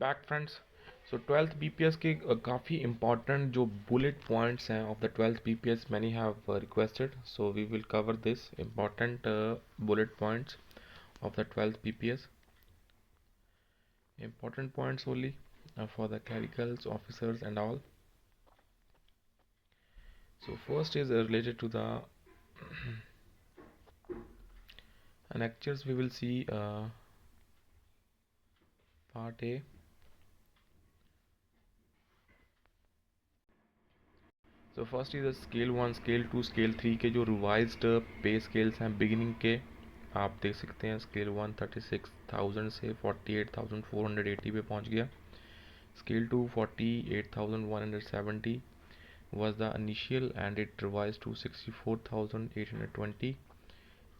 Back friends. सो 12th BPS के काफ़ी important जो बुलेट पॉइंट्स हैं of the 12th BPS many have requested, so we will cover this important bullet points of the 12th BPS. Important points only for the clericals, officers and all. So first is related to the annexures. We will see part A. So first is the scale 1, scale 2, scale 3 के जो revised पे scales हैं beginning के, आप देख सकते हैं scale 1 36,000 से 48,480 पे पहुंच गया. Scale 2 48,170 was the initial and it revised to 64,820.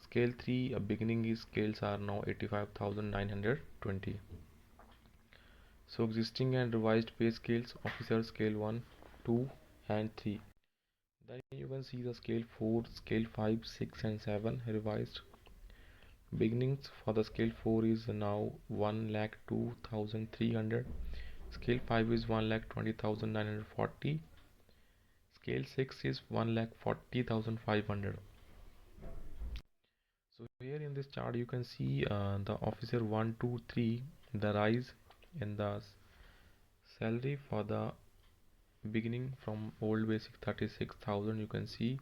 Scale 3 beginning scales are now 85,920. So existing and revised pay scales, officer scale 1, 2 and 3. Then you can see the scale 4, scale 5, 6 and 7 revised. Beginnings for the scale 4 is now 1,02,300. Scale 5 is 1,20,940. Scale 6 is 1,40,500. So here in this chart you can see the officer 1, 2, 3, the rise in the salary for the beginning from old basic 36,000. You can see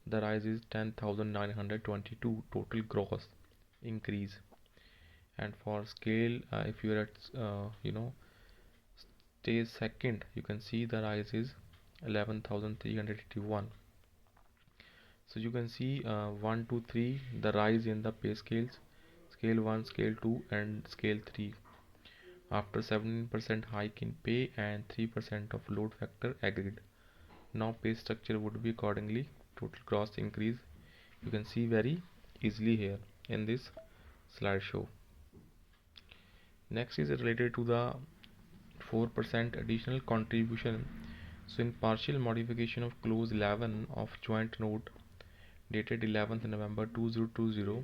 the rise is 10,922 total gross increase. And for scale, if you are at stage second, you can see the rise is 11,381. So you can see 1, 2, 3 the rise in the pay scales, scale 1, scale 2 and scale 3 after 17% hike in pay and 3% of load factor agreed. Now pay structure would be accordingly. Total gross increase you can see very easily here in this slideshow. Next is related to the 4% additional contribution. So in partial modification of clause 11 of joint note dated 11th November 2020,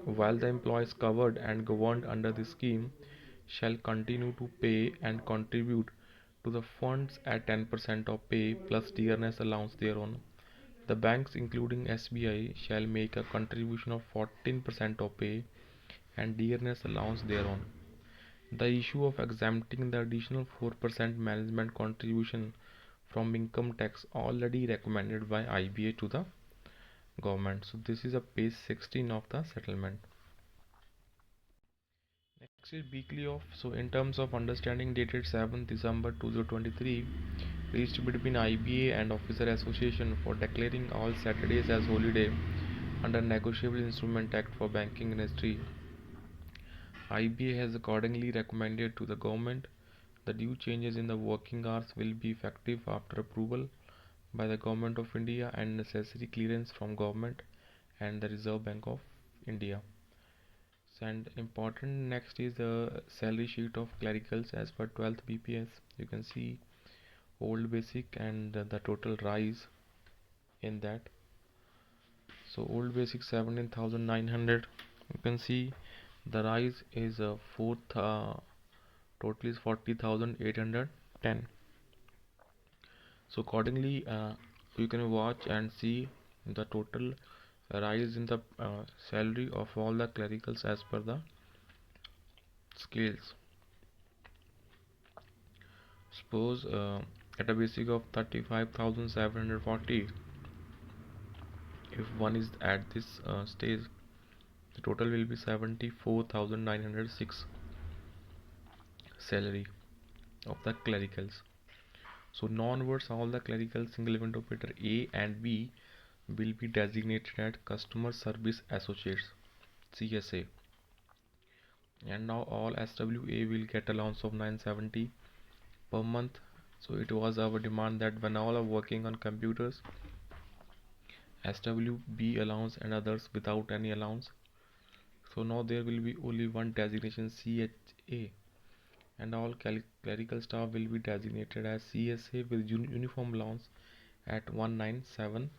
while the employees covered and governed under the scheme shall continue to pay and contribute to the funds at 10% of pay plus dearness allowance thereon, the banks including SBI shall make a contribution of 14% of pay and dearness allowance thereon. The issue of exempting the additional 4% management contribution from income tax already recommended by IBA to the government. So this is a page 16 of the settlement. Next is weekly off. So in terms of understanding dated 7th December 2023 reached between IBA and Officer Association for declaring all Saturdays as holiday under Negotiable Instrument Act for Banking Industry. IBA has accordingly recommended to the government the due changes in the working hours will be effective after approval by the Government of India and necessary clearance from government and the Reserve Bank of India. And important next is the salary sheet of clericals as per 12th BPS. You can see old basic and the total rise in that. So old basic 17,900. You can see the rise is fourth total is 40,810. So accordingly you can watch and see the total rise in the salary of all the clericals as per the scales. Suppose at a basic of 35,740, if one is at this stage, the total will be 74,906 salary of the clericals. So non-words all the clerical single event operator A and B will be designated as customer service associates CSA, and now all SWA will get allowance of 970 per month. So it was our demand that when all are working on computers, SWB allowance and others without any allowance. So now there will be only one designation CHA, and all clerical staff will be designated as CSA with uniform allowance at 1970.